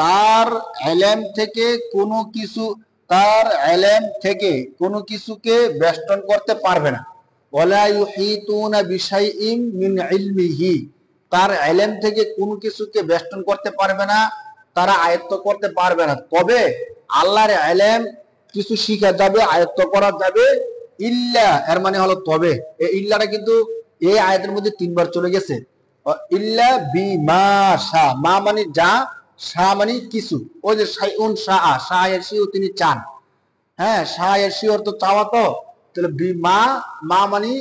তার ইলম থেকে কোনো কিছু, তার ইলম থেকে কোনো কিছুকে বেষ্টন করতে পারবে না। ওয়ালা ইউহিতুনা বিশাইইন মিন ইলমিহি, তার ইলম থেকে কোনো কিছুকে বেষ্টন করতে পারবে না, তারা আয়ত্ত করতে পারবে না। তবে আল্লাহর ইলম কিছু শিখা যাবে, আয়ত্ত করা যাবে। ইল্লা এর মানে হলো তবে, এই ইল্লাটা কিন্তু এই আয়াতের মধ্যে তিনবার চলে গেছে। ইল্লা বিমা শা, মা মানে যা, শা মানে কিছু। ওই যে শাইউন শাআ, শা ইয়াশিউ তিনি চান। হ্যাঁ, শা ইয়াশিউ অর্থ চাওয়া। তো তাহলে বিমা, মা মানে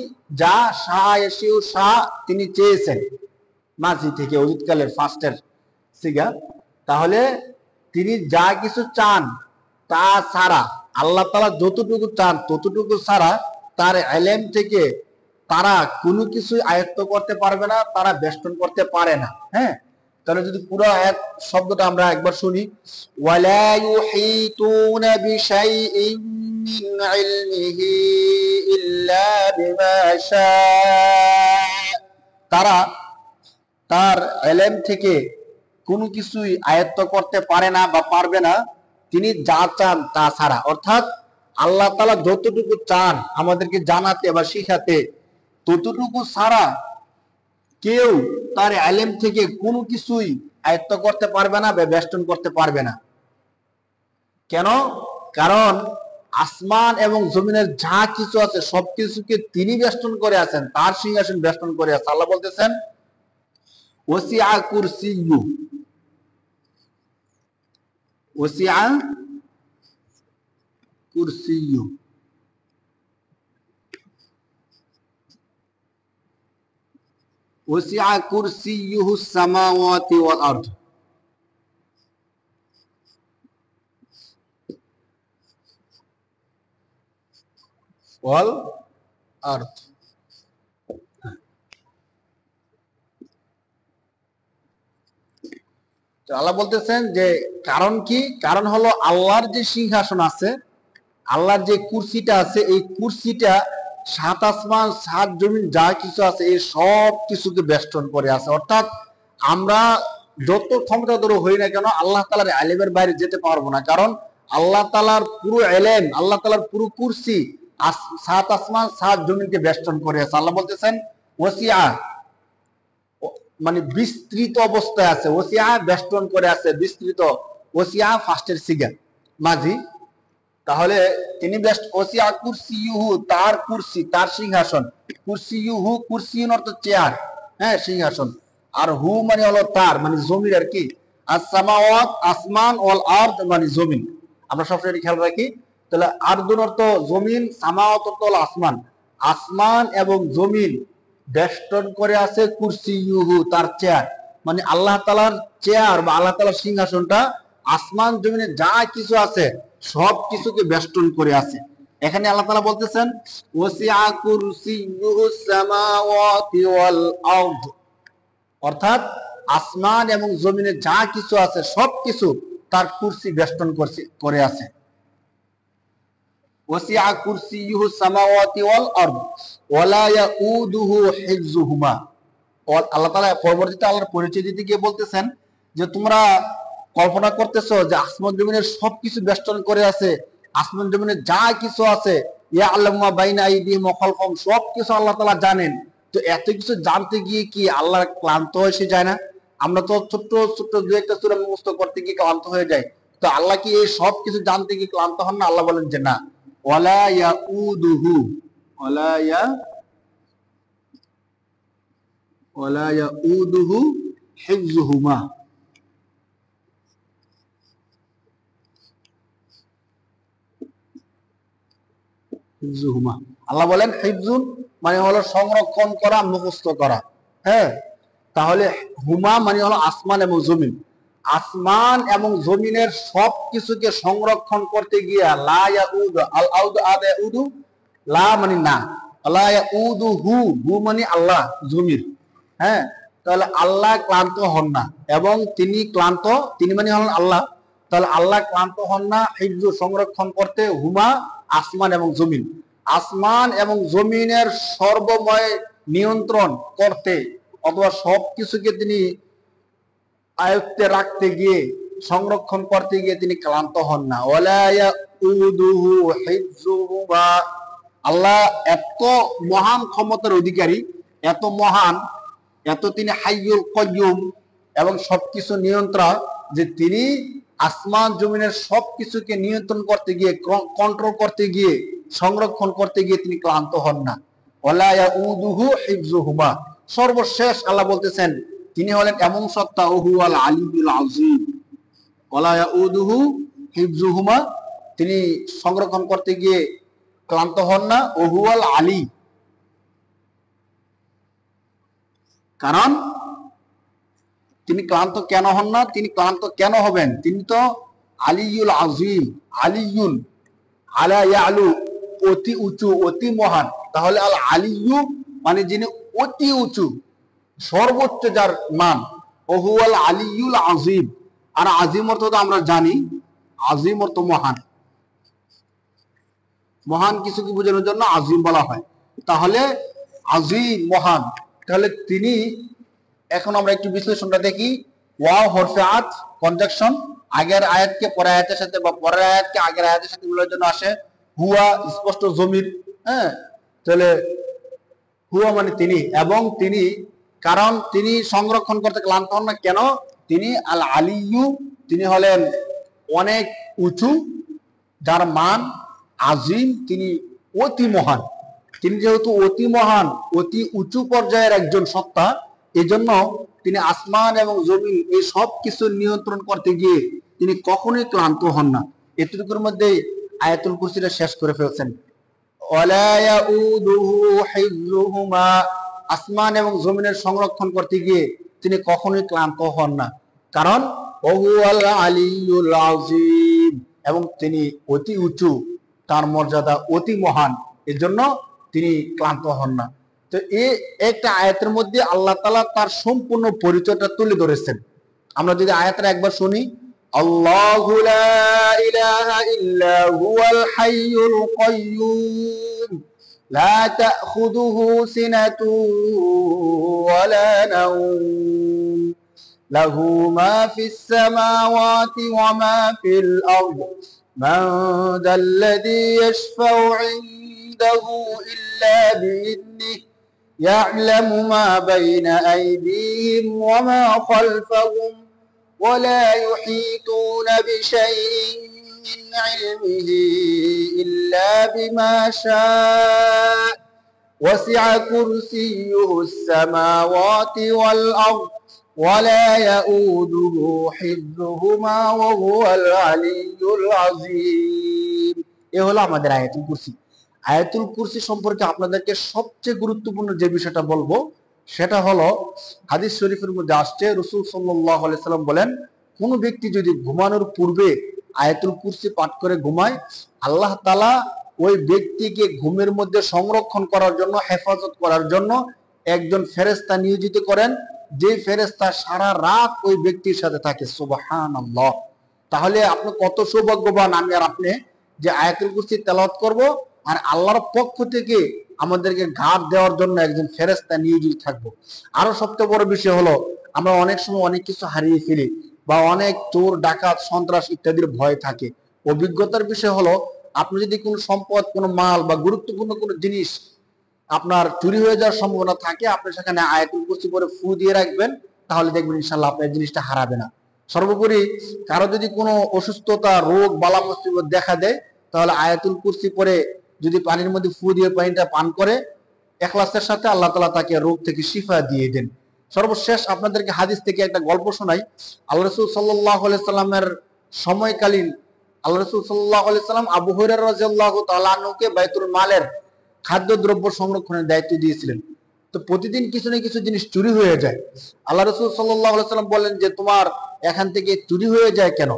যা, শা ইয়াশিউ শা তিনি চেয়েছেন, মাঝি থেকে অতীতকালের ফাস্টের সিগা। তাহলে তিনি যা কিছু চান তা ছাড়া, আল্লাহ তাআলা যতটুকু চান ততটুকু ছাড়া তার ইলম থেকে তারা কোনো কিছু আয়ত্ত করতে পারবে না, তারা বেষ্টন করতে পারে না। হ্যাঁ, তাহলে যদি পুরো আয়াত শব্দটা আমরা একবার শুনি, ওয়ালা ইউহিতুনা বিশাইইন মিন ইলমিহি ইল্লা বিমা শা, তারা তার এলেম থেকে কোনো কিছুই আয়ত্ত করতে পারে না বা পারবে না তিনি যা চান তা ছাড়া। অর্থাৎ আল্লাহ তাআলা যতটুকু চান আমাদেরকে জানাতে বা শিখাতে, ততটুকু ছাড়া কেউ তার এলেম থেকে কোনো কিছুই আয়ত্ত করতে পারবে না বা বেষ্টন করতে পারবে না। কেন? কারণ আসমান এবং জমিনের যা কিছু আছে সবকিছুকে তিনি বেষ্টন করে আছেন, তার সিংহাসন বেষ্টন করে আছে। আল্লাহ বলতেছেন ওয়াসিআ কুরসিয়্যু, ওয়াসিআ কুরসিয়্যু, ওয়াসিআ কুরসিয়্যুহুস সামাওয়াতি ওয়াল আরদ। ওয়াল আরদ। আল্লাহ বলতেছেন যে কারণ কি? কারণ হলো আল্লাহর যে সিংহাসন আছে, আল্লাহর যে কুরসিটা আছে, এই কুরসিটা সাত আসমান সাত জমিন যা কিছু আছে এই সব কিছুকে বেষ্টন করে আছে। অর্থাৎ আমরা যত ক্ষমতাধর হই না কেন আল্লাহ তাআলার ইলমের বাইরে যেতে পারবো না। কারণ আল্লাহ তাআলার পুরো ইলম, আল্লাহ তাআলার পুরো কুরসি সাত আসমান সাত জমিনকে বেষ্টন করে আছে। আল্লাহ বলতেছেন ওয়াসিআ, মানে বিস্তৃত অবস্থায় আছে। ওসিয়া বেষ্টন করে আছে, বিস্তৃত। ওসিয়া ফার্স্টের সিগা মাঝি। তাহলে তিনি ওসিয়া কুরসিয়ুহু, তার কুরসি, তার সিংহাসন। কুরসিয়ুহু, কুরসিয়ুন অর্থ চেয়ার, হ্যাঁ সিংহাসন। আর হু মানে হলো তার, মানে জমির আর কি। আর সামাওয়াত আসমান, ওয়াল আরদ মানে জমিন। আমরা সবসময় খেয়াল রাখি। তাহলে আরদুন অর্থ জমিন, সামাওয়াত অর্থ হলো আসমান। আসমান এবং জমিন বেষ্টন করে আছে কুরসিয়ুহু, তার চেয়ার। মানে আল্লাহ তাআলার চেয়ার বা আল্লাহ তাআলার সিংহাসনটা আসমান জমিনে যা কিছু আছে সব কিছুকে বেষ্টন করে আছে। এখানে আল্লাহ তাআলা বলতেছেন ওয়াসিআ কুরসিয়ুহুস সামাওয়াতি ওয়াল আরদ, অর্থাৎ আসমান এবং জমিনে যা কিছু আছে সব কিছু তার কুরসি বেষ্টন করে আছে। ওয়াসিআ কুরসিয়ুহুস সামাওয়াতি ওয়াল আরদ ওয়ালা ইয়াউদুহু হিফযুহুমা। আল্লাহ তাআলা পরবর্তীতে আল্লাহর পরিচয় দিতে গিয়ে বলতেছেন যে তোমরা কল্পনা করতেছো যে আসমান জমিনের সবকিছু বেষ্টন করে আছে, আসমান জমিনে যা কিছু আছে, ইয়ালামু মা বাইনা আইদিহিম ওয়া খালফাহুম, সবকিছু আল্লাহ তাআলা জানেন। তো এত কিছু জানতে গিয়ে কি আল্লাহ ক্লান্ত হয়ে যায় না? আমরা তো ছোট্ট ছোট্ট দু একটা সূরা মুখস্থ করতে গিয়ে ক্লান্ত হয়ে যাই। তো আল্লাহ কি এই সব কিছু জানতে গিয়ে ক্লান্ত হন না? আল্লাহ বলেন যে না, ওয়ালা ইয়াউদুহু, ওয়ালা ইয়াউদুহু হিফযুহুমা। আল্লাহ বলেন হিফজুন মানে হলো সংরক্ষণ করা, মুখস্থ করা। হ্যাঁ, তাহলে হুমা মানে হলো আসমান এবং জমিন। আসমান এবং জমিনের সব কিছুকে সংরক্ষণ করতে গিয়ে লা ইয়াউদ, আল আউদ আদা ইয়াউদু, লা মানে না, লা ইয়াউদু হু, হু মানে আল্লাহ, জমির। হ্যাঁ, তাহলে আল্লাহ ক্লান্ত হন না এবং তিনি ক্লান্ত, তিনি মানে হলেন আল্লাহ। তাহলে আল্লাহ ক্লান্ত হন না হিফজু, সংরক্ষণ করতে, হুমা আসমান এবং জমিন। আসমান এবং জমিনের সর্বময় নিয়ন্ত্রণ করতে অথবা সবকিছুকে তিনি আয়ত্তে রাখতে গিয়ে, সংরক্ষণ করতে গিয়ে তিনি ক্লান্ত হন না। ওয়ালা ইয়াউদুহু হিফযুহুমা। আল্লাহ এত মহান ক্ষমতার অধিকারী, এত মহান, এত তিনি হাইয়ুল কাইয়ুম এবং সবকিছু নিয়ন্ত্রণ, যে তিনি আসমান জমিনের সবকিছুকে নিয়ন্ত্রণ করতে গিয়ে, কন্ট্রোল করতে গিয়ে, সংরক্ষণ করতে গিয়ে তিনি ক্লান্ত হন না। ওয়ালা ইয়াউদুহু হিফযুহুমা। সর্বশেষ আল্লাহ বলতেছেন তিনি হলেন এমন সত্তা, ওহুয়াল আলিয়্যুল আযীম। ওয়ালা ইয়াউদুহু হিফযুহুমা, তিনি সংরক্ষণ করতে গিয়ে ক্লান্ত হন না, ওহুয়াল আলী। কারণ তিনি ক্লান্ত কেন হন না? তিনি ক্লান্ত কেন হবেন? তিনি তো আলিয়ুল আযীম, আলিয়ুন, আলা ইয়ালু, অতি উঁচু, অতি মহান। তাহলে আল আলিয়ু মানে যিনি অতি উঁচু, সর্বোচ্চ যার মান, ওহুয়াল আলিয়ুল আযীম। আর আজিম অর্থ তো আমরা জানি, আজিম অর্থ মহান। মহান কিছুকে বোঝানোর জন্য আজিম বলা হয়। তাহলে আজিম, মহান। তাহলে তিনি এখন আমরা একটু বিশ্লেষণটা দেখি। ওয়াও হরফে আত, কনজাকশন, আগের আয়াতকে পরের আয়াতের সাথে বা পরের আয়াতকে আগের আয়াতের সাথে মিলানোর জন্য আসে। হুয়া স্পষ্ট জমির, হ্যাঁ, তাহলে হুয়া মানে তিনি, এবং তিনি, কারণ তিনি সংরক্ষণ করতে ক্লান্ত হন না। কেন? তিনি আল আলিয়ু, তিনি হলেন অনেক উঁচু, যার মান আজিম, তিনি অতি মহান। তিনি যেহেতু অতি মহান, অতি উঁচু পর্যায়ের একজন সত্তা, এজন্য তিনি আসমান এবং জমিন এই সব কিছু নিয়ন্ত্রণ করতে গিয়ে তিনি কখনোই ক্লান্ত হন না। এতটুকুর মধ্যে আয়াতুল কুরসিটা শেষ করে ফেলছেন। ওয়ালা ইয়াউদুহু হিফযুহুমা, আসমান এবং জমিনের সংরক্ষণ করতে গিয়ে তিনি কখনোই ক্লান্ত হন না, কারণ ওহুয়াল আলিয়্যুল আযীম, এবং তিনি অতি উঁচু, তার মর্যাদা অতি মহান, এজন্য তিনি ক্লান্ত হন না। তো এই একটা আয়াতের মধ্যে আল্লাহ তাআলা তার সম্পূর্ণ পরিচয়টা তুলে ধরেছেন। আমরা যদি আয়াতটা একবার শুনি, আল্লাহু লা ইলাহা ইল্লা হুয়াল হাইয়ুল কাইয়্যুম লা তাখুযুহু সিনাতুন ওয়ালা নাওম লাহু মা ফিস সামাওয়াতি ওয়া মা ফিল আরদ মান যাল্লাযী ইয়াশফাউ ইনদাহু ইল্লা বিইذনিহি ইয়া'লামু মা বাইনা আইদিহিম ওয়া মা খালফাহুম ولا يحيطون بشيء من علمه إلا بما شاء وسع كرسيه السماوات والأرض ولا يؤوده حفظهما وهو العلي العظيم। এ হলো আমাদের আয়াতুল কুরসি। আয়াতুল কুরসি সম্পর্কে আপনাদেরকে সবচেয়ে গুরুত্বপূর্ণ যে বিষয়টা বলবো সেটা হলো, হাদিস শরীফের মধ্যে আসছে, রাসূল সাল্লাল্লাহু আলাইহি সাল্লাম বলেন, কোন ব্যক্তি যদি ঘুমানোর পূর্বে আয়াতুল কুরসি পাঠ করে ঘুমায়, আল্লাহ তাআলা ওই ব্যক্তিকে ঘুমের মধ্যে সংরক্ষণ করার জন্য, হেফাজত করার জন্য একজন ফেরেশতা নিয়োজিত করেন, যে ফেরেশতা সারা রাত ওই ব্যক্তির সাথে থাকে। সুবহানাল্লাহ। তাহলে আপনি কত সৌভাগ্যবান আমি আর আপনি যে আয়াতুল কুরসি তেলাওয়াত করব, আর আল্লাহর পক্ষ থেকে আমাদেরকে ঘাট দেওয়ার জন্য একজন ফেরেশতা নিয়োজিত থাকবো। আরো সবচেয়ে বড় বিষয় হলো, আমরা অনেক সময় অনেক কিছু হারিয়ে ফেলি, বা অনেক চোর ডাকাত সন্ত্রাস ইত্যাদির ভয় থাকে। অভিজ্ঞতার বিষয় হলো, আপনি যদি কোনো সম্পদ, কোনো মাল বা গুরুত্বপূর্ণ কোনো জিনিস আপনার চুরি হয়ে যাওয়ার সম্ভাবনা থাকে, আপনি সেখানে আয়াতুল কুরসি পরে ফু দিয়ে রাখবেন, তাহলে দেখবেন ইনশাআল্লাহ আপনার জিনিসটা হারাবে না। সর্বোপরি কারো যদি কোনো অসুস্থতা, রোগ, বালা মুসিবত দেখা দেয়, তাহলে আয়াতুল কুরসি পরে যদি পানির মধ্যে ফু দিয়ে পানিটা পান করে ইখলাসের সাথে, আল্লাহ তাআলা তাকে রোগ থেকে শিফা দিয়ে দেন। সর্বশেষ আপনাদেরকে হাদিস থেকে একটা গল্প শোনাই। আল্লাহ রাসূল সাল্লাল্লাহু আলাইহি সাল্লামের সময়কালীন আল্লাহ রাসূল সাল্লাল্লাহু আলাইহি সাল্লাম আবু হুরায়রা রাদিয়াল্লাহু তাআলা আনহুকে বাইতুল মালের খাদ্যদ্রব্য সংরক্ষণের দায়িত্ব দিয়েছিলেন। তো প্রতিদিন কিছু না কিছু জিনিস চুরি হয়ে যায়। আল্লাহ রাসূল সাল্লাল্লাহু আলাইহি সাল্লাম বললেন যে, তোমার এখান থেকে চুরি হয়ে যায় কেন?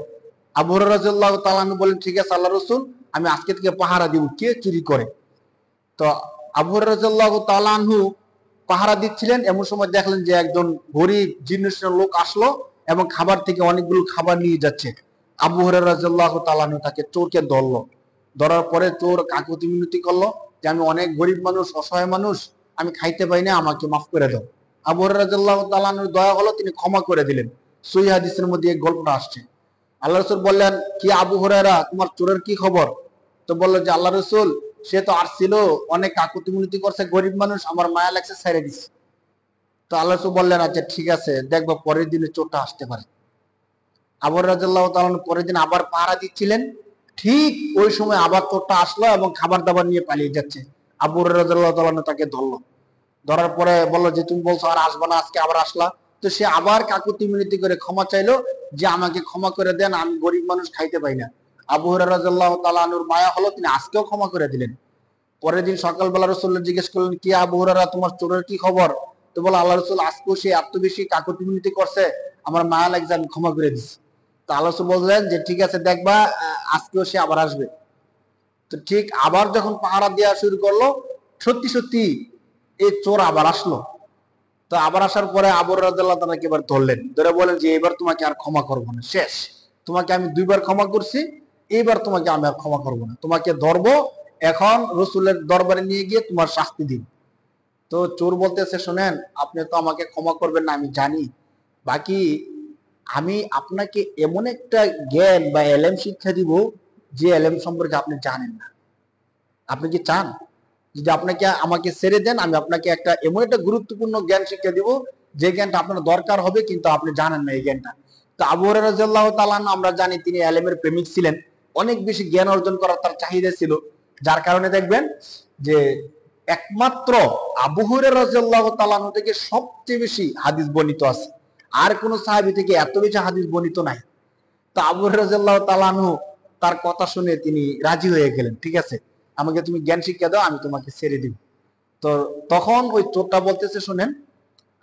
আবু হুরায়রা রাদিয়াল্লাহু তাআলা আনহু বলেন, ঠিক আছে আল্লাহ রাসূল, আমি আজকে থেকে পাহারা দিব, কে চুরি করে। তো আবু হুরায়রা রাদিয়াল্লাহু তাআলা আনহু পাহারা দিচ্ছিলেন, এমন সময় দেখলেন যে একজন গরিব জীর্ণশীর্ণ লোক আসলো এবং খাবার থেকে অনেকগুলো খাবার নিয়ে যাচ্ছে। আবু হুরায়রা রাদিয়াল্লাহু তাআলা আনহু তাকে, চোরকে ধরলো। ধরার পরে চোর কাকুতি মিনতি করলো যে, আমি অনেক গরিব মানুষ, অসহায় মানুষ, আমি খাইতে পাই না, আমাকে মাফ করে দাও। আবু হুরায়রা রাদিয়াল্লাহু তাআলা আনহুর দয়া হলো, তিনি ক্ষমা করে দিলেন। সহিহ হাদিসের মধ্যে এই গল্পটা আসছে। আল্লাহ রাসূল বললেন, কি আবু হুরায়রা, তোমার চোরের কি খবর? তো বললো যে, আল্লাহ রাসূল, সে তো আসছিল, অনেক কাকুতি মিনতি করছে, গরিব মানুষ, আমার মায়া লাগছে, ছেড়ে দিছে। তো আল্লাহ রাসূল বললেন, আচ্ছা ঠিক আছে, দেখবো পরের দিনে চোরটা আসতে পারে। আবু হুরায়রা রাদিয়াল্লাহু তাআলা পরের দিন আবার পাহারা দিচ্ছিলেন, ঠিক ওই সময় আবার চোরটা আসলো এবং খাবার দাবার নিয়ে পালিয়ে যাচ্ছে। আবু হুরায়রা রাদিয়াল্লাহু তাআলা তাকে ধরলো। ধরার পরে বললো যে, তুমি বলছো আর আসবা না, আজকে আবার আসলা। তো সে আবার কাকুতি মিনতি করে ক্ষমা চাইলো যে, আমাকে ক্ষমা করে দেন, আমি গরিব মানুষ, খাইতে পাই না। আবু হুরায়রা রাদিয়াল্লাহু তাআলা আনহুর মায়া হলো, তিনি আজকেও ক্ষমা করে দিলেন। পরের দিন সকালবেলা রাসূলুল্লাহ জিজ্ঞেস করলেন, কি আবু হুরায়রা, তোমার চোরের কি খবর? তো বলল, আল্লাহ রাসূল, আজকেও সে এত বেশি কাকুতি মিনতি করছে, আমার মায়া লাগছে, আমি ক্ষমা করে দিছি। তো আল্লাহ রাসূল বললেন যে, ঠিক আছে, দেখবা আজকেও সে আবার আসবে। তো ঠিক আবার যখন পাহারা দেওয়া শুরু করলো, সত্যি সত্যি এই চোর আবার আসলো। তো আবার আসার পরে আবু হুরায়রা রাদিয়াল্লাহু তাআলা এবার ধরলেন, ধরে বলেন যে, এবার তোমাকে আর ক্ষমা করবো না, শেষ। তোমাকে আমি দুইবার ক্ষমা করছি, এইবার তোমাকে আমি আর ক্ষমা করবো না, তোমাকে ধরবো, এখন রাসূলের দরবারে নিয়ে গিয়ে তোমার শাস্তি দিন। তো চোর বলতেছে, শোনেন, আপনি তো আমাকে ক্ষমা করবেন না, আমি জানি, বাকি আমি আপনাকে এমন একটা জ্ঞান বা এলেম শিক্ষা দিব যে এলেম সম্পর্কে আপনি জানেন না। আপনি কি চান? যদি আপনাকে আমাকে ছেড়ে দেন, আমি আপনাকে একটা এমন একটা গুরুত্বপূর্ণ জ্ঞান শিক্ষা দিব যে জ্ঞানটা আপনার দরকার হবে, কিন্তু আপনি জানেন না এই জ্ঞানটা। তো আবু হুরায়রা রাদিয়াল্লাহু তাআলা আনহু, আমরা জানি তিনি এলেমের প্রেমিক ছিলেন, অনেক বেশি জ্ঞান অর্জন করার তার চাহিদা ছিল, যার কারণে দেখবেন যে একমাত্র আবু হুরায়রা রাদিয়াল্লাহু তাআলা আনহু থেকে সবচেয়ে বেশি হাদিস বর্ণিত আছে, আর কোন সাহাবী থেকে এত বেশি হাদিস বর্ণিত নাই। তো আবু হুরায়রা রাদিয়াল্লাহু তাআলা আনহু তার কথা শুনে তিনি রাজি হয়ে গেলেন, ঠিক আছে, আমাকে তুমি জ্ঞান শিক্ষা দাও, আমি তোমাকে ছেড়ে দিব। তো তখন ওই চোরটা বলতেছে, শুনেন,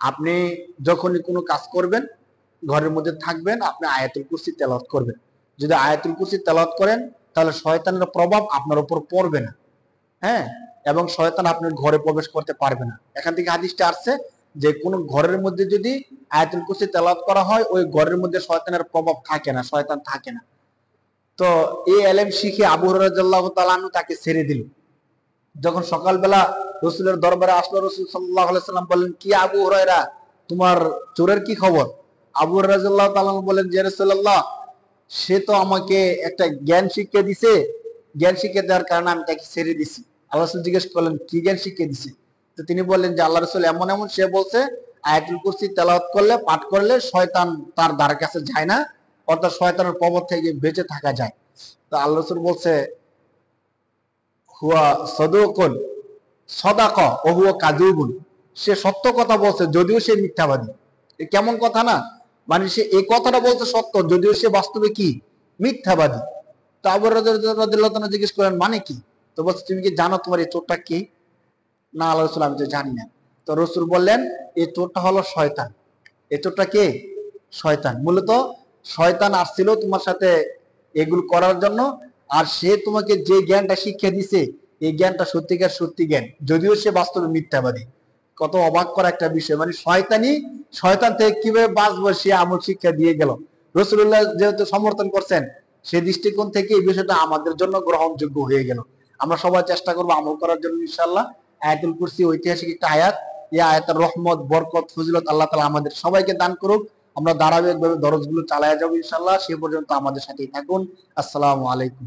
আপনি যখনই কোনো কাজ করবেন, ঘরের মধ্যে থাকবেন, আপনি আয়াতুল কুরসি তেলাওয়াত করবেন। যদি আয়াতুল কুরসি তেলাওয়াত করেন, তাহলে শয়তানের প্রভাব আপনার উপর পড়বে না, হ্যাঁ, এবং শয়তান আপনার ঘরে প্রবেশ করতে পারবে না। এখান থেকে হাদিসটা আসছে যে কোন ঘরের মধ্যে যদি আয়াতুল কুরসি তেলাওয়াত করা হয়, ওই ঘরের মধ্যে শয়তানের প্রভাব থাকে না, শয়তান থাকে না। তো এই এলেম শিখে আবু হুরায়রা রাদিয়াল্লাহু তাআলা আনহু তাকে ছেড়ে দিল। যখন সকালবেলা রসুলের দরবারে আসলো, রসুল সাল্লাল্লাহু আলাইহি সাল্লাম বললেন, কি আবু হুরায়রা, তোমার চোরের কি খবর? আবু হুরায়রা রাদিয়াল্লাহু তাআলা বলেন যে, রাসূলুল্লাহ, সে তো আমাকে একটা জ্ঞান শিক্ষা দিছে, জ্ঞান শিক্ষা দেওয়ার কারণে আমি তাকে ছেড়ে দিছি। আল্লাহ রাসূল জিজ্ঞেস করলেন, কি জ্ঞান শিক্ষা দিছে? তো তিনি বললেন যে, আল্লাহ রাসূল এমন এমন সে বলছে, আয়াতুল কুরসি তেলাওয়াত করলে, পাঠ করলে শয়তান তার দ্বার কাছে যায় না, অর্থাৎ শয়তানের প্রভাব থেকে বেঁচে থাকা যায়। তো আল্লাহ রাসূল বলছে, হুয়া সাদুকুন সদাকা ও হুয়া কাযুবুন, সে সত্য কথা বলছে যদিও সে মিথ্যাবাদী। এ কেমন কথা না, মানে সে এই কথাটা বলছে সত্য, যদিও সে বাস্তবে কি, মিথ্যাবাদী। তো আবু হুরায়রা রাদিয়াল্লাহু তাআলা জিজ্ঞেস করেন, মানে কি? তো বলছে, তুমি কি জানো তোমার এই চোরটা কি? না আল্লাহ রাসূল, আমি তো জানি না। তো রাসূল বললেন, এই চোরটা হলো শয়তান। এই চোরটা কে? শয়তান। মূলত শয়তান আসছিল তোমার সাথে এগুলো করার জন্য, আর সে তোমাকে যে জ্ঞানটা শিক্ষা দিছে, এই জ্ঞানটা সত্যিকার সত্যি জ্ঞান, যদিও সে বাস্তবে মিথ্যাবাদী। কত অবাক করা একটা বিষয়, মানে শয়তান থেকে কিভাবে বাঁচবো সে আমল শিক্ষা দিয়ে গেল। রাসূলুল্লাহ যেহেতু সমর্থন করছেন, সে দৃষ্টিকোণ থেকে এই বিষয়টা আমাদের জন্য গ্রহণযোগ্য হয়ে গেল। আমরা সবাই চেষ্টা করবো আমল করার জন্য ইনশাআল্লাহ। আয়াতুল কুরসি ঐতিহাসিক একটা আয়াত, এই আয়াতের রহমত, বরকত, ফজিলত আল্লাহ তাআলা আমাদের সবাইকে দান করুক। আমরা ধারাবাহিকভাবে দরজগুলো চালায়া যাবো ইনশাআল্লাহ। সে পর্যন্ত আমাদের সাথেই থাকুন। আসসালামু আলাইকুম।